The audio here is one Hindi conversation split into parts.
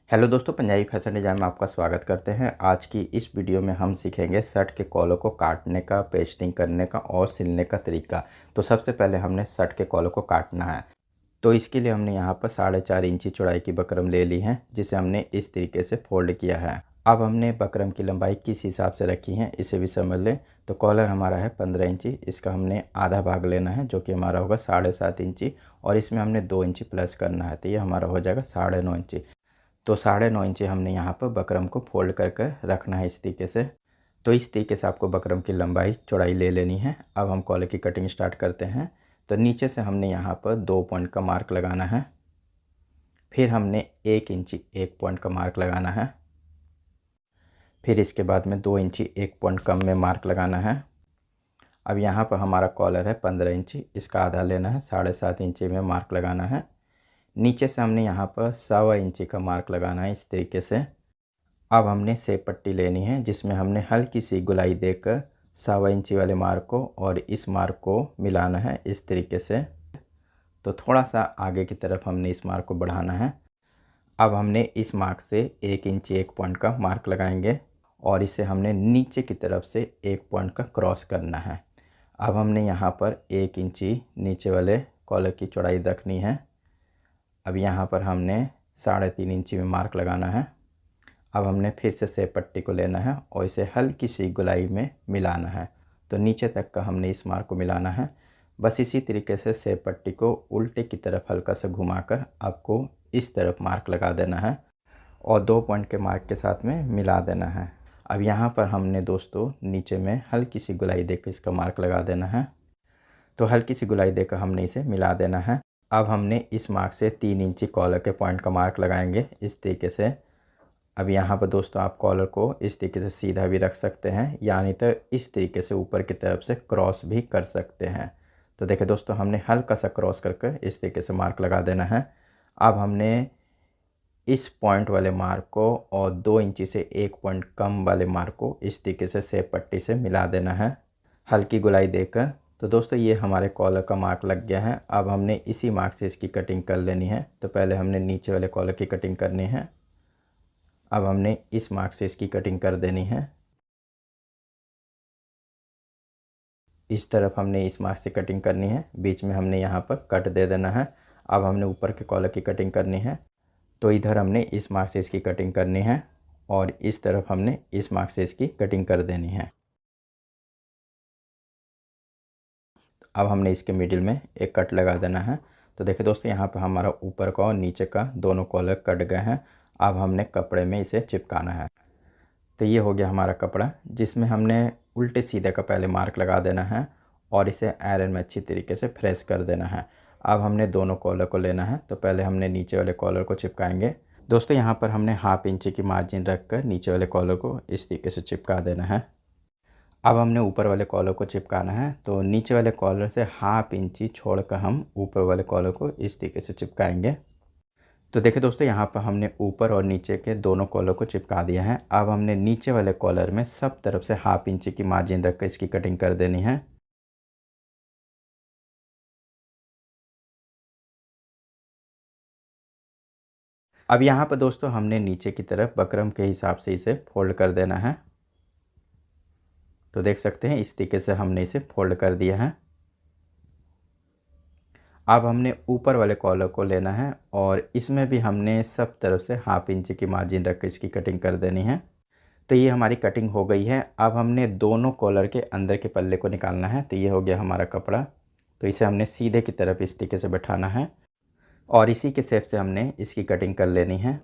हेलो दोस्तों, पंजाबी फैशन डिज़ाइन में आपका स्वागत करते हैं। आज की इस वीडियो में हम सीखेंगे शर्ट के कॉलर को काटने का, पेस्टिंग करने का और सिलने का तरीका। तो सबसे पहले हमने शर्ट के कॉलर को काटना है। तो इसके लिए हमने यहाँ पर 4.5 इंची चौड़ाई की बकरम ले ली है, जिसे हमने इस तरीके से फोल्ड किया है। अब हमने बकरम की लंबाई किस हिसाब से रखी है इसे भी समझ लें। तो कॉलर हमारा है 15 इंची, इसका हमने आधा भाग लेना है जो कि हमारा होगा 7.5 इंची, और इसमें हमने 2 इंची प्लस करना है, तो ये हमारा हो जाएगा 9.5 इंची। तो 9.5 इंची हमने यहाँ पर बकरम को फोल्ड करके रखना है इस तरीके से। तो इस तरीके से आपको बकरम की लंबाई चौड़ाई ले लेनी है। अब हम कॉलर की कटिंग स्टार्ट करते हैं। तो नीचे से हमने यहाँ पर 2 पॉइंट का मार्क लगाना है, फिर हमने 1 इंची 1 पॉइंट का मार्क लगाना है, फिर इसके बाद में 2 इंची 1 पॉइंट कम में मार्क लगाना है। अब यहाँ पर हमारा कॉलर है 15 इंची, इसका आधा लेना है, 7.5 इंची में मार्क लगाना है। नीचे से हमने यहाँ पर 1.25 इंची का मार्क लगाना है इस तरीके से। अब हमने सेप पट्टी लेनी है, जिसमें हमने हल्की सी गोलाई देकर 1.25 इंची वाले मार्क को और इस मार्क को मिलाना है इस तरीके से। तो थोड़ा सा आगे की तरफ हमने इस मार्क को बढ़ाना है। अब हमने इस मार्क से 1 इंची 1 पॉइंट का मार्क लगाएंगे और इसे हमने नीचे की तरफ से 1 पॉइंट का क्रॉस करना है। अब हमने यहाँ पर 1 इंची नीचे वाले कॉलर की चौड़ाई रखनी है। अब यहाँ पर हमने 3.5 इंची में मार्क लगाना है। अब हमने फिर से सेप पट्टी को लेना है और इसे हल्की सी गोलाई में मिलाना है। तो नीचे तक का हमने इस मार्क को मिलाना है। बस इसी तरीके से सेप पट्टी को उल्टे की तरफ हल्का सा घुमाकर आपको इस तरफ मार्क लगा देना है और 2 पॉइंट के मार्क के साथ में मिला देना है। अब यहाँ पर हमने दोस्तों नीचे में हल्की सी गोलाई देकर इसका मार्क लगा देना है। तो हल्की सी गोलाई देकर हमने इसे मिला देना है। अब हमने इस मार्क से 3 इंची कॉलर के पॉइंट का मार्क लगाएंगे इस तरीके से। अब यहाँ पर दोस्तों आप कॉलर को इस तरीके से सीधा भी रख सकते हैं, यानी तो इस तरीके से ऊपर की तरफ से क्रॉस भी कर सकते हैं। तो देखिए दोस्तों, हमने हल्का सा क्रॉस करके इस तरीके से मार्क लगा देना है। अब हमने इस पॉइंट वाले मार्क को और 2 इंची से 1 पॉइंट कम वाले मार्क को इस तरीके से सेप पट्टी से मिला देना है हल्की गोलाई देकर। तो दोस्तों ये हमारे कॉलर का मार्क लग गया है। अब हमने इसी मार्क से इसकी कटिंग कर लेनी है। तो पहले हमने नीचे वाले कॉलर की कटिंग करनी है। अब हमने इस मार्क से इसकी कटिंग कर देनी है। इस तरफ हमने इस मार्क से कटिंग करनी है, बीच में हमने यहाँ पर कट दे देना है। अब हमने ऊपर के कॉलर की कटिंग करनी है। तो इधर हमने इस मार्क से इसकी कटिंग करनी है और इस तरफ हमने इस मार्क से इसकी कटिंग कर देनी है। अब हमने इसके मिडिल में एक कट लगा देना है। तो देखिए दोस्तों, यहाँ पर हमारा ऊपर का और नीचे का दोनों कॉलर कट गए हैं। अब हमने कपड़े में इसे चिपकाना है। तो ये हो गया हमारा कपड़ा, जिसमें हमने उल्टे सीधे का पहले मार्क लगा देना है और इसे आयरन में अच्छी तरीके से फ्रेश कर देना है। अब हमने दोनों कॉलर को लेना है। तो पहले हमने नीचे वाले कॉलर को चिपकाएंगे। दोस्तों यहाँ पर हमने 1/2 इंची की मार्जिन रख कर नीचे वाले कॉलर को इस तरीके से चिपका देना है। अब हमने ऊपर वाले कॉलर को चिपकाना है। तो नीचे वाले कॉलर से 1/2 इंची छोड़कर हम ऊपर वाले कॉलर को इस तरीके से चिपकाएंगे। तो देखिए दोस्तों, यहाँ पर हमने ऊपर और नीचे के दोनों कॉलर को चिपका दिया है। अब हमने नीचे वाले कॉलर में सब तरफ से 1/2 इंची की मार्जिन रखकर इसकी कटिंग कर देनी है। अब यहाँ पर दोस्तों हमने नीचे की तरफ बकरम के हिसाब से इसे फोल्ड कर देना है। तो देख सकते हैं इस तरीके से हमने इसे फोल्ड कर दिया है। अब हमने ऊपर वाले कॉलर को लेना है और इसमें भी हमने सब तरफ से 1/2 इंची की मार्जिन रख कर इसकी कटिंग कर देनी है। तो ये हमारी कटिंग हो गई है। अब हमने दोनों कॉलर के अंदर के पल्ले को निकालना है। तो ये हो गया हमारा कपड़ा। तो इसे हमने सीधे की तरफ इस तरीके से बैठाना है और इसी के शेप से हमने इसकी कटिंग कर लेनी है।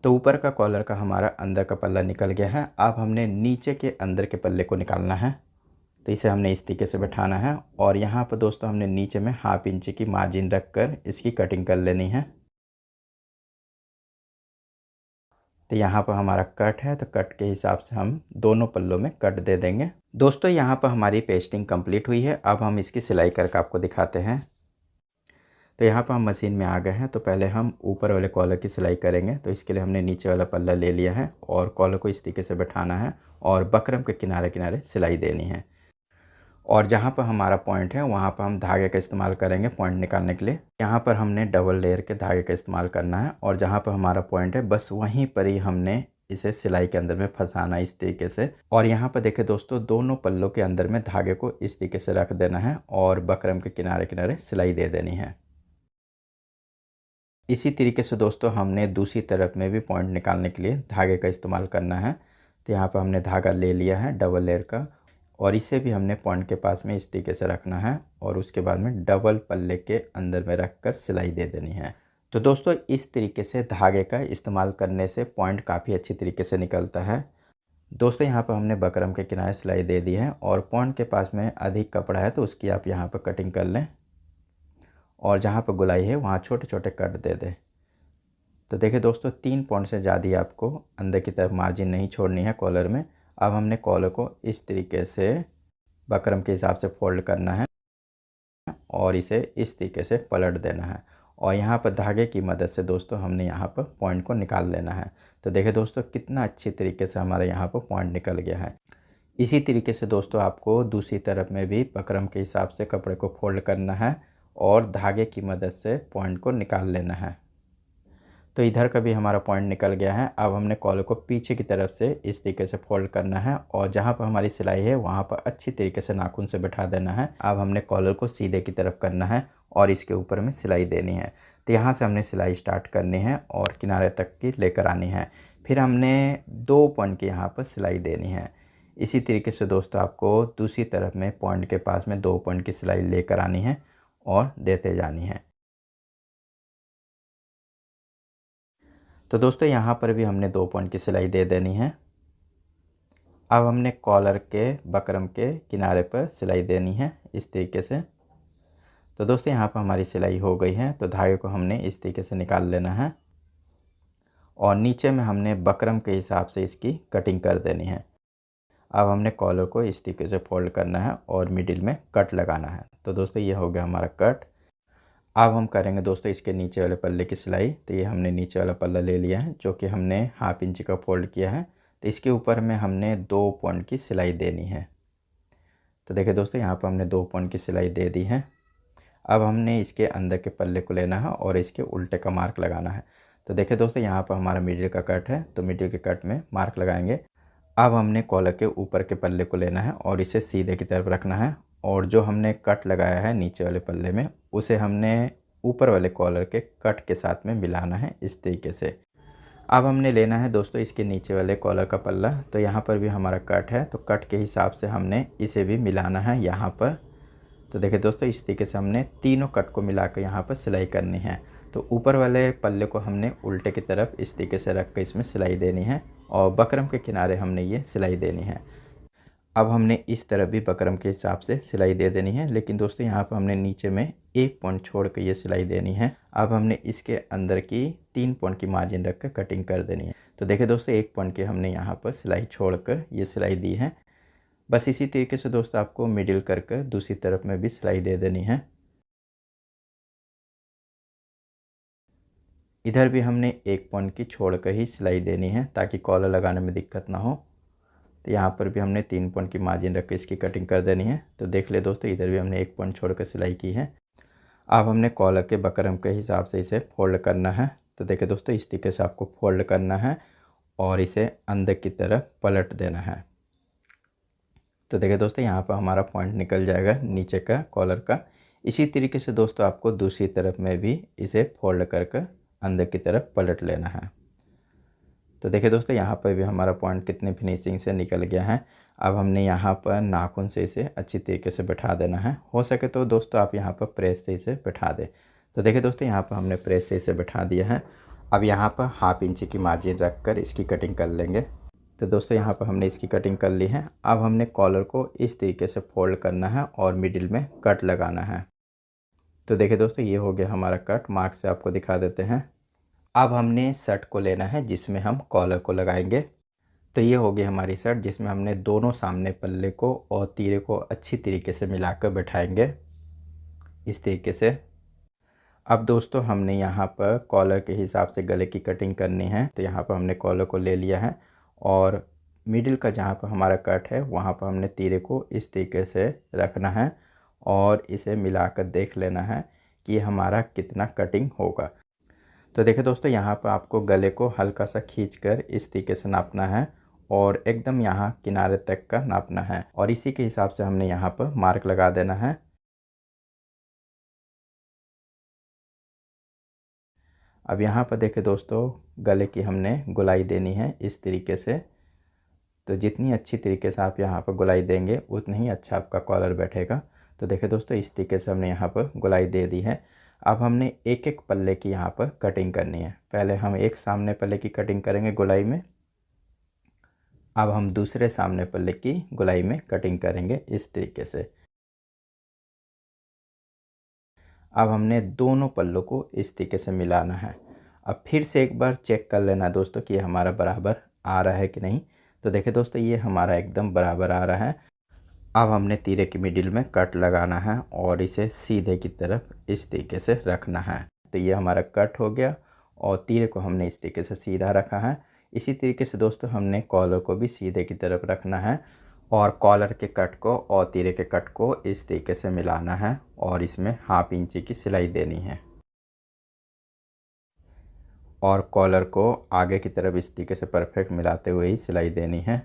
तो ऊपर का कॉलर का हमारा अंदर का पल्ला निकल गया है। अब हमने नीचे के अंदर के पल्ले को निकालना है। तो इसे हमने इस तरीके से बैठाना है और यहाँ पर दोस्तों हमने नीचे में 1/2 इंची की मार्जिन रख कर इसकी कटिंग कर लेनी है। तो यहाँ पर हमारा कट है, तो कट के हिसाब से हम दोनों पल्लों में कट दे देंगे। दोस्तों यहाँ पर हमारी पेस्टिंग कंप्लीट हुई है। अब हम इसकी सिलाई करके आपको दिखाते हैं। तो यहाँ पर हम मशीन में आ गए हैं। तो पहले हम ऊपर वाले कॉलर की सिलाई करेंगे। तो इसके लिए हमने नीचे वाला पल्ला ले लिया है और कॉलर को इस तरीके से बैठाना है और बकरम के किनारे किनारे सिलाई देनी है। और जहाँ पर हमारा पॉइंट है वहाँ पर हम धागे का इस्तेमाल करेंगे पॉइंट निकालने के लिए। यहाँ पर हमने डबल लेयर के धागे का इस्तेमाल करना है और जहाँ पर हमारा पॉइंट है बस वहीं पर ही हमने इसे सिलाई के अंदर में फंसाना है इस तरीके से। और यहाँ पर देखिए दोस्तों, दोनों पल्लों के अंदर में धागे को इस तरीके से रख देना है और बकरम के किनारे किनारे सिलाई दे देनी है। इसी तरीके से दोस्तों हमने दूसरी तरफ में भी पॉइंट निकालने के लिए धागे का इस्तेमाल करना है। तो यहाँ पर हमने धागा ले लिया है डबल लेयर का और इसे भी हमने पॉइंट के पास में इस तरीके से रखना है और उसके बाद में डबल पल्ले के अंदर में रख कर सिलाई दे देनी है। तो दोस्तों इस तरीके से धागे का इस्तेमाल करने से पॉइंट काफ़ी अच्छी तरीके से निकलता है। दोस्तों यहाँ पर हमने बकरम के किनारे सिलाई दे दी है और पॉइंट के पास में अधिक कपड़ा है तो उसकी आप यहाँ पर कटिंग कर लें और जहाँ पर गुलाई है वहाँ छोटे छोटे कट दे दें। तो देखिए दोस्तों, 3 पॉइंट से ज़्यादा आपको अंदर की तरफ मार्जिन नहीं छोड़नी है कॉलर में। अब हमने कॉलर को इस तरीके से बकरम के हिसाब से फोल्ड करना है और इसे इस तरीके से पलट देना है और यहाँ पर धागे की मदद से दोस्तों हमने यहाँ पर पॉइंट को निकाल लेना है। तो देखिए दोस्तों, कितना अच्छी तरीके से हमारे यहाँ पर पॉइंट निकल गया है। इसी तरीके से दोस्तों आपको दूसरी तरफ में भी बकरम के हिसाब से कपड़े को फोल्ड करना है और धागे की मदद से पॉइंट को निकाल लेना है। तो इधर का भी हमारा पॉइंट निकल गया है। अब हमने कॉलर को पीछे की तरफ से इस तरीके से फोल्ड करना है और जहाँ पर हमारी सिलाई है वहाँ पर अच्छी तरीके से नाखून से बैठा देना है। अब हमने कॉलर को सीधे की तरफ करना है और इसके ऊपर में सिलाई देनी है। तो यहाँ से हमने सिलाई स्टार्ट करनी है और किनारे तक की लेकर आनी है। फिर हमने 2 पॉइंट की यहाँ पर सिलाई देनी है। इसी तरीके से दोस्तों आपको दूसरी तरफ में पॉइंट के पास में 2 पॉइंट की सिलाई लेकर आनी है और देते जानी है। तो दोस्तों यहाँ पर भी हमने 2 पॉइंट की सिलाई दे देनी है। अब हमने कॉलर के बकरम के किनारे पर सिलाई देनी है इस तरीके से। तो दोस्तों यहाँ पर हमारी सिलाई हो गई है। तो धागे को हमने इस तरीके से निकाल लेना है और नीचे में हमने बकरम के हिसाब से इसकी कटिंग कर देनी है। अब हमने कॉलर को इस तरीके से फोल्ड करना है और मिडिल में कट लगाना है। तो दोस्तों ये हो गया हमारा कट। अब हम करेंगे दोस्तों इसके नीचे वाले पल्ले की सिलाई। तो ये हमने नीचे वाला पल्ला ले लिया है जो कि हमने ½ इंच का फोल्ड किया है। तो इसके ऊपर में हमने 2 पॉइंट की सिलाई देनी है। तो देखिए दोस्तों, यहाँ पर हमने 2 पॉइंट की सिलाई दे दी है। अब हमने इसके अंदर के पल्ले को लेना है और इसके उल्टे का मार्क लगाना है। तो देखिए दोस्तों, यहाँ पर हमारा मिडिल का कट है तो मिडिल के कट में मार्क लगाएंगे। अब हमने कॉलर के ऊपर के पल्ले को लेना है और इसे सीधे की तरफ रखना है और जो हमने कट लगाया है नीचे वाले पल्ले में उसे हमने ऊपर वाले कॉलर के कट के साथ में मिलाना है इस तरीके से। अब हमने लेना है दोस्तों इसके नीचे वाले कॉलर का पल्ला। तो यहाँ पर भी हमारा कट है तो कट के हिसाब से हमने इसे भी मिलाना है यहाँ पर। तो देखिए दोस्तों, इस तरीके से हमने तीनों कट को मिला कर यहाँ पर सिलाई करनी है। तो ऊपर वाले पल्ले को हमने उल्टे की तरफ इस तरीके से रख कर इसमें सिलाई देनी है और बकरम के किनारे हमने ये सिलाई देनी है। अब हमने इस तरफ भी बकरम के हिसाब से सिलाई दे देनी है, लेकिन दोस्तों यहाँ पर हमने नीचे में 1 पॉइंट छोड़ कर ये सिलाई देनी है। अब हमने इसके अंदर की 3 पॉइंट की मार्जिन रख कर कटिंग कर देनी है। तो देखिए दोस्तों, 1 पॉइंट की हमने यहाँ पर सिलाई छोड़ कर ये सिलाई दी है। बस इसी तरीके से दोस्तों आपको मिडिल कर कर दूसरी तरफ में भी सिलाई दे देनी है। इधर भी हमने 1 पॉइंट की छोड़ कर ही सिलाई देनी है ताकि कॉलर लगाने में दिक्कत ना हो। तो यहाँ पर भी हमने 3 पॉइंट की मार्जिन रख के इसकी कटिंग कर देनी है। तो देख ले दोस्तों, इधर भी हमने 1 पॉइंट छोड़ कर सिलाई की है। अब हमने कॉलर के बकरम के हिसाब से इसे फोल्ड करना है। तो देखिए दोस्तों, इस तरीके से आपको फोल्ड करना है और इसे अंदर की तरफ पलट देना है। तो देखिए दोस्तों, यहाँ पर हमारा पॉइंट निकल जाएगा नीचे का कॉलर का। इसी तरीके से दोस्तों आपको दूसरी तरफ में भी इसे फोल्ड कर अंदर की तरफ पलट लेना है। तो देखिए दोस्तों, यहाँ पर भी हमारा पॉइंट कितने फिनिशिंग से निकल गया है। अब हमने यहाँ पर नाखून से इसे अच्छी तरीके से बैठा देना है। हो सके तो दोस्तों आप यहाँ पर प्रेस से इसे बैठा दें। तो देखिए दोस्तों, यहाँ पर हमने प्रेस से इसे बैठा दिया है। अब यहाँ पर ½ इंच की मार्जिन रख कर इसकी कटिंग कर लेंगे। तो दोस्तों यहाँ पर हमने इसकी कटिंग कर ली है। अब हमने कॉलर को इस तरीके से फोल्ड करना है और मिडिल में कट लगाना है। तो देखिए दोस्तों, ये हो गया हमारा कट। मार्क से आपको दिखा देते हैं। अब हमने शर्ट को लेना है जिसमें हम कॉलर को लगाएंगे। तो ये हो गई हमारी शर्ट जिसमें हमने दोनों सामने पल्ले को और तीरे को अच्छी तरीके से मिलाकर बैठाएंगे इस तरीके से। अब दोस्तों हमने यहाँ पर कॉलर के हिसाब से गले की कटिंग करनी है। तो यहाँ पर हमने कॉलर को ले लिया है और मिडिल का जहाँ पर हमारा कट है वहाँ पर हमने तीरे को इस तरीके से रखना है और इसे मिलाकर देख लेना है कि हमारा कितना कटिंग होगा। तो देखिए दोस्तों, यहाँ पर आपको गले को हल्का सा खींचकर इस तरीके से नापना है और एकदम यहाँ किनारे तक का नापना है और इसी के हिसाब से हमने यहाँ पर मार्क लगा देना है। अब यहाँ पर देखिए दोस्तों, गले की हमने गोलाई देनी है इस तरीके से। तो जितनी अच्छी तरीके से आप यहाँ पर गोलाई देंगे उतना ही अच्छा आपका कॉलर बैठेगा। तो देखिए दोस्तों, इस तरीके से हमने यहाँ पर गोलाई दे दी है। अब हमने एक एक पल्ले की यहाँ पर कटिंग करनी है। पहले हम एक सामने पल्ले की कटिंग करेंगे गोलाई में, अब हम दूसरे सामने पल्ले की गोलाई में कटिंग करेंगे इस तरीके से। अब हमने दोनों पल्लों को इस तरीके से मिलाना है। अब फिर से एक बार चेक कर लेना दोस्तों कि हमारा बराबर आ रहा है कि नहीं। तो देखिए दोस्तों, ये हमारा एकदम बराबर आ रहा है। अब हमने तीरे की मिडिल में कट लगाना है और इसे सीधे की तरफ इस तरीके से रखना है। तो ये हमारा कट हो गया और तीरे को हमने इस तरीके से सीधा रखा है। इसी तरीके से दोस्तों हमने कॉलर को भी सीधे की तरफ रखना है और कॉलर के कट को और तीरे के कट को इस तरीके से मिलाना है और इसमें हाफ इंची की सिलाई देनी है और कॉलर को आगे की तरफ इस तरीके से परफेक्ट मिलाते हुए ही सिलाई देनी है।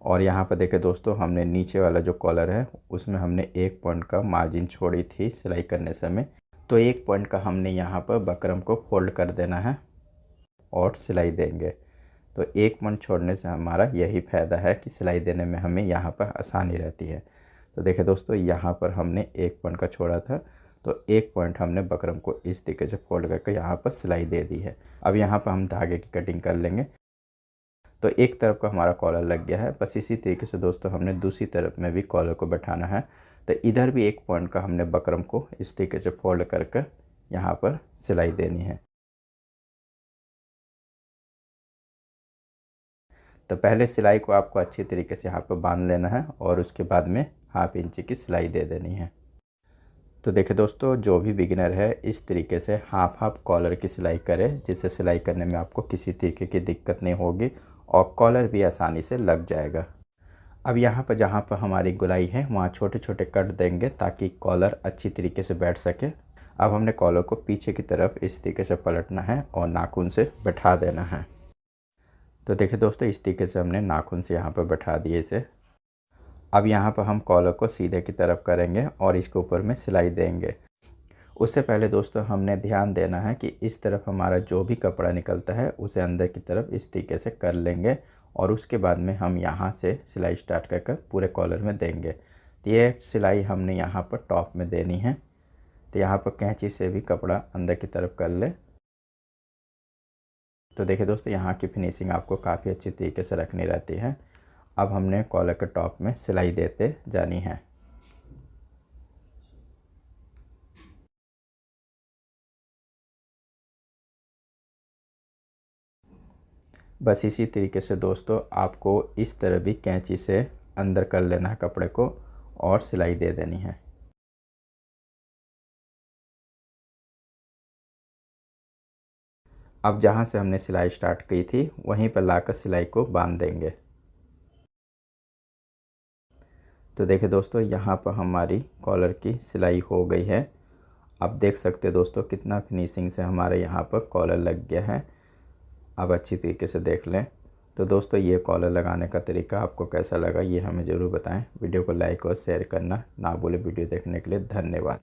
और यहाँ पर देखें दोस्तों, हमने नीचे वाला जो कॉलर है उसमें हमने 1 पॉइंट का मार्जिन छोड़ी थी सिलाई करने समय। तो 1 पॉइंट का हमने यहाँ पर बकरम को फोल्ड कर देना है और सिलाई देंगे। तो 1 पॉइंट छोड़ने से हमारा यही फ़ायदा है कि सिलाई देने में हमें यहाँ पर आसानी रहती है। तो देखिए दोस्तों, यहाँ पर हमने 1 पॉइंट का छोड़ा था, तो 1 पॉइंट हमने बकरम को इस तरीके से फोल्ड करके यहाँ पर सिलाई दे दी है। अब यहाँ पर हम धागे की कटिंग कर लेंगे। तो एक तरफ का हमारा कॉलर लग गया है। बस इसी तरीके से दोस्तों हमने दूसरी तरफ में भी कॉलर को बैठाना है। तो इधर भी 1 पॉइंट का हमने बकरम को इस तरीके से फोल्ड करके यहाँ पर सिलाई देनी है। तो पहले सिलाई को आपको अच्छी तरीके से यहाँ पर बांध लेना है और उसके बाद में हाफ इंची की सिलाई दे देनी है। तो देखिए दोस्तों, जो भी बिगिनर है इस तरीके से हाफ हाफ कॉलर की सिलाई करे, जिससे सिलाई करने में आपको किसी तरीके की दिक्कत नहीं होगी और कॉलर भी आसानी से लग जाएगा। अब यहाँ पर जहाँ पर हमारी गोलाई है वहाँ छोटे छोटे कट देंगे ताकि कॉलर अच्छी तरीके से बैठ सके। अब हमने कॉलर को पीछे की तरफ इस तरीके से पलटना है और नाखून से बैठा देना है। तो देखिए दोस्तों, इस तरीके से हमने नाखून से यहाँ पर बैठा दिए इसे। अब यहाँ पर हम कॉलर को सीधे की तरफ करेंगे और इसके ऊपर में सिलाई देंगे। उससे पहले दोस्तों हमने ध्यान देना है कि इस तरफ हमारा जो भी कपड़ा निकलता है उसे अंदर की तरफ इस तरीके से कर लेंगे और उसके बाद में हम यहाँ से सिलाई स्टार्ट कर पूरे कॉलर में देंगे। तो ये सिलाई हमने यहाँ पर टॉप में देनी है। तो यहाँ पर कैंची से भी कपड़ा अंदर की तरफ कर ले। तो देखिए दोस्तों, यहाँ की फिनिशिंग आपको काफ़ी अच्छी तरीके से रखनी रहती है। अब हमने कॉलर के टॉप में सिलाई देते जानी है। बस इसी तरीके से दोस्तों आपको इस तरह भी कैंची से अंदर कर लेना है कपड़े को और सिलाई दे देनी है। अब जहाँ से हमने सिलाई स्टार्ट की थी वहीं पर लाकर सिलाई को बांध देंगे। तो देखिए दोस्तों, यहाँ पर हमारी कॉलर की सिलाई हो गई है। आप देख सकते हैं दोस्तों कितना फिनिशिंग से हमारे यहाँ पर कॉलर लग गया है। अब अच्छी तरीके से देख लें। तो दोस्तों, ये कॉलर लगाने का तरीका आपको कैसा लगा ये हमें ज़रूर बताएं। वीडियो को लाइक और शेयर करना ना भूलें। वीडियो देखने के लिए धन्यवाद।